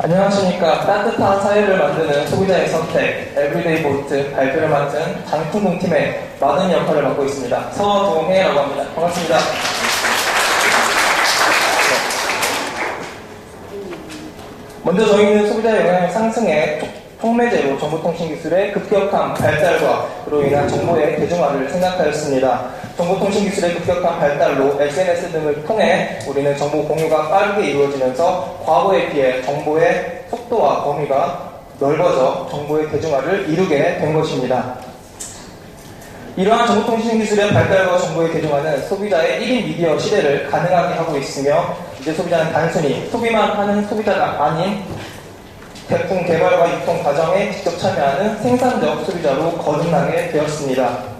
안녕하십니까. 따뜻한 사회를 만드는 소비자의 선택, 에브리데이 보트 발표를 맡은 장충동팀의 많은 역할을 맡고 있습니다. 서동혜라고 합니다. 반갑습니다. 먼저 저희는 소비자 영향력 상승에 촉매제로 정보통신기술의 급격한 발달과 그로 인한 정보의 대중화를 생각하였습니다. 정보통신기술의 급격한 발달로 SNS 등을 통해 우리는 정보 공유가 빠르게 이루어지면서 과거에 비해 정보의 속도와 범위가 넓어져 정보의 대중화를 이루게 된 것입니다. 이러한 정보통신기술의 발달과 정보의 대중화는 소비자의 1인 미디어 시대를 가능하게 하고 있으며 이제 소비자는 단순히 소비만 하는 소비자가 아닌 제품 개발과 유통 과정에 직접 참여하는 생산적 소비자로 거듭나게 되었습니다.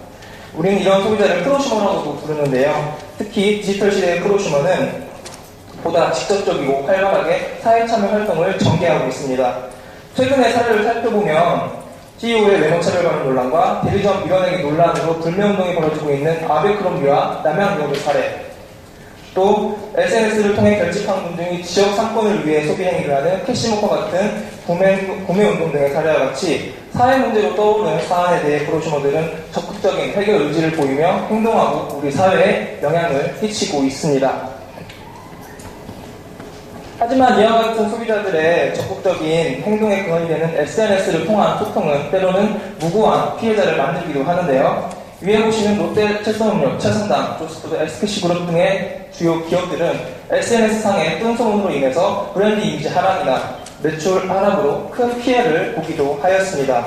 우리는 이런 소비자를 프로슈머라고도 부르는데요. 특히 디지털 시대의 프로슈머는 보다 직접적이고 활발하게 사회 참여 활동을 전개하고 있습니다. 최근의 사례를 살펴보면 CEO의 외모 차별받는 논란과 대리점 밀어내기 논란으로 불매운동이 벌어지고 있는 아베크롬비와 남양유업의 사례, 또 SNS를 통해 결집한 분 등이 지역 상권을 위해 소비 행위를 하는 캐시모커 같은 구매운동 등의 사례와 같이 사회 문제로 떠오르는 사안에 대해 프로슈머들은 적극적인 해결 의지를 보이며 행동하고 우리 사회에 영향을 끼치고 있습니다. 하지만 이와 같은 소비자들의 적극적인 행동의 근원이 되는 SNS를 통한 소통은 때로는 무고한 피해자를 만들기도 하는데요. 위에 보시는 롯데, 채성음료, 채성당, 조스푸드, SKC그룹 등의 주요 기업들은 SNS상의 뜬소문으로 인해서 브랜드 이미지 하락이나 매출 하락으로 큰 피해를 보기도 하였습니다.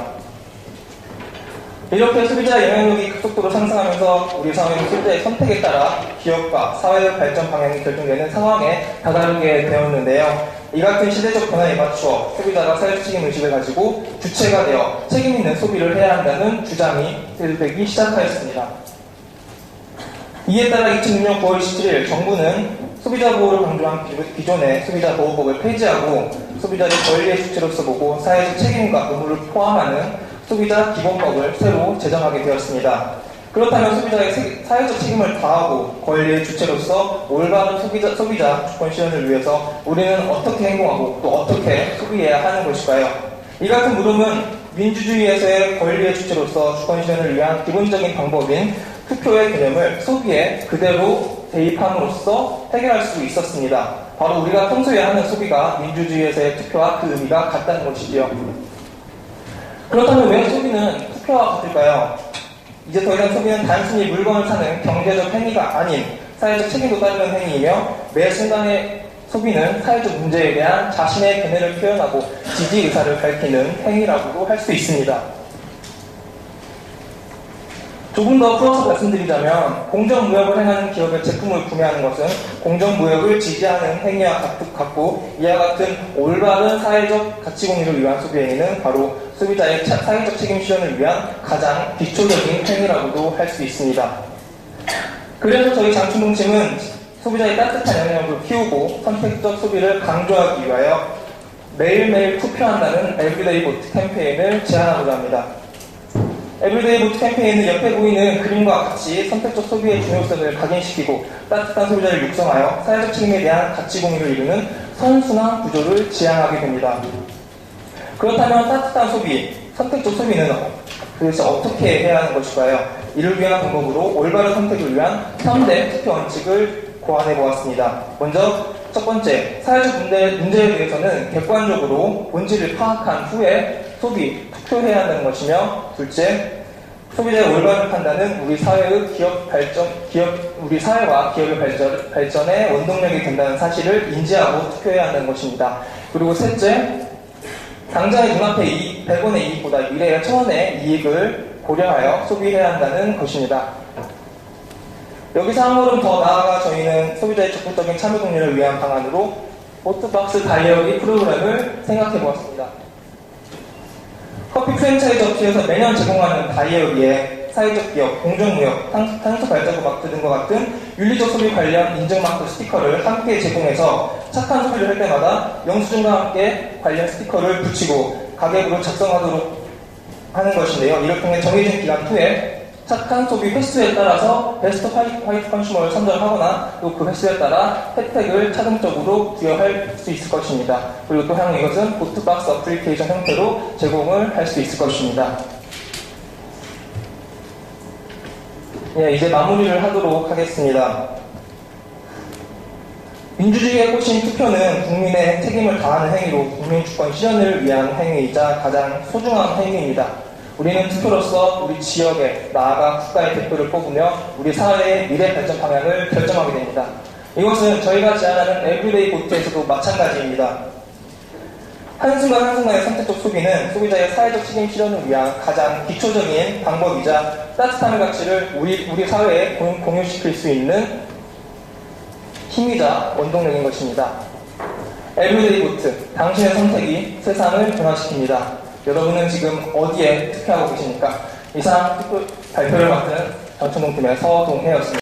이렇게 소비자의 영향력이 급속도로 상승하면서 우리 사회는 소비자의 선택에 따라 기업과 사회의 발전 방향이 결정되는 상황에 다다르게 되었는데요. 이 같은 시대적 변화에 맞추어 소비자가 사회적 책임의식을 가지고 주체가 되어 책임있는 소비를 해야 한다는 주장이 대두되기 시작하였습니다. 이에 따라 2006년 9월 17일 정부는 소비자 보호를 강조한 기존의 소비자 보호법을 폐지하고 소비자를 권리의 주체로서 보고 사회적 책임과 의무를 포함하는 소비자 기본법을 새로 제정하게 되었습니다. 그렇다면 소비자의 사회적 책임을 다하고 권리의 주체로서 올바른 소비자 주권 실현을 위해서 우리는 어떻게 행동하고 또 어떻게 소비해야 하는 것일까요? 이 같은 물음은 민주주의에서의 권리의 주체로서 주권 실현을 위한 기본적인 방법인 투표의 개념을 소비에 그대로 대입함으로써 해결할 수 있었습니다. 바로 우리가 평소에 하는 소비가 민주주의에서의 투표와 그 의미가 같다는 것이지요. 그렇다면 왜 소비는 투표와 같을까요? 이제 더 이상 소비는 단순히 물건을 사는 경제적 행위가 아닌 사회적 책임도 따르는 행위이며 매 순간의 소비는 사회적 문제에 대한 자신의 견해를 표현하고 지지 의사를 밝히는 행위라고도 할 수 있습니다. 조금 더 풀어서 말씀드리자면 공정무역을 행하는 기업의 제품을 구매하는 것은 공정무역을 지지하는 행위와 같고 이와 같은 올바른 사회적 가치 공유를 위한 소비 행위는 바로 소비자의 사회적 책임 실현을 위한 가장 기초적인 행위라고도 할 수 있습니다. 그래서 저희 장충동팀은 소비자의 따뜻한 영향력을 키우고 선택적 소비를 강조하기 위하여 매일매일 투표한다는 에브리데이 보트 캠페인을 제안하고자 합니다. 에브리데이 보트 캠페인은 옆에 보이는 그림과 같이 선택적 소비의 중요성을 각인시키고 따뜻한 소비자를 육성하여 사회적 책임에 대한 가치 공유를 이루는 선순환 구조를 지향하게 됩니다. 그렇다면 따뜻한 소비, 선택적 소비는 도대체 어떻게 해야 하는 것일까요? 이를 위한 방법으로 올바른 선택을 위한 3대 투표 원칙을 고안해 보았습니다. 먼저 첫 번째, 사회적 문제에 대해서는 객관적으로 본질을 파악한 후에 투표해야 한다는 것이며, 둘째, 소비자의 올바른 판단은 우리 사회의 우리 사회와 기업의 발전에 원동력이 된다는 사실을 인지하고 투표해야 한다는 것입니다. 그리고 셋째, 당장의 눈앞의 100원의 이익보다 미래의 1000원의 이익을 고려하여 소비해야 한다는 것입니다. 여기서 한 걸음 더 나아가 저희는 소비자의 적극적인 참여 독려를 위한 방안으로 보트박스 다이어리 프로그램을 생각해 보았습니다. 커피 프랜차이즈 업체에서 매년 제공하는 다이어리에 사회적 기업, 공정무역, 탄소 발자국 마크 등과 같은 윤리적 소비 관련 인증마크 스티커를 함께 제공해서 착한 소비를 할 때마다 영수증과 함께 관련 스티커를 붙이고 가격으로 작성하도록 하는 것인데요. 이를 통해 정해진 기간 후에 착한 소비 횟수에 따라서 베스트 화이트 컨슈머를 선정하거나 또 그 횟수에 따라 혜택을 차등적으로 부여할 수 있을 것입니다. 그리고 또 향후 이것은 보트박스 어플리케이션 형태로 제공을 할 수 있을 것입니다. 예, 이제 마무리를 하도록 하겠습니다. 민주주의에 꽂힌 투표는 국민의 책임을 다하는 행위로 국민주권 실현을 위한 행위이자 가장 소중한 행위입니다. 우리는 투표로서 우리 지역에 나아가 국가의 대표를 뽑으며 우리 사회의 미래 발전 방향을 결정하게 됩니다. 이것은 저희가 제안하는 에브리데이 보트에서도 마찬가지입니다. 한순간 한순간의 선택적 소비는 소비자의 사회적 책임 실현을 위한 가장 기초적인 방법이자 따뜻함의 가치를 우리 사회에 공유시킬 수 있는 힘이자 원동력인 것입니다. 에브리데이 보트, 당신의 선택이 세상을 변화시킵니다. 여러분은 지금 어디에 투표하고 계십니까? 이상 투표 발표를 맡은 정천동 팀의 서동혜였습니다.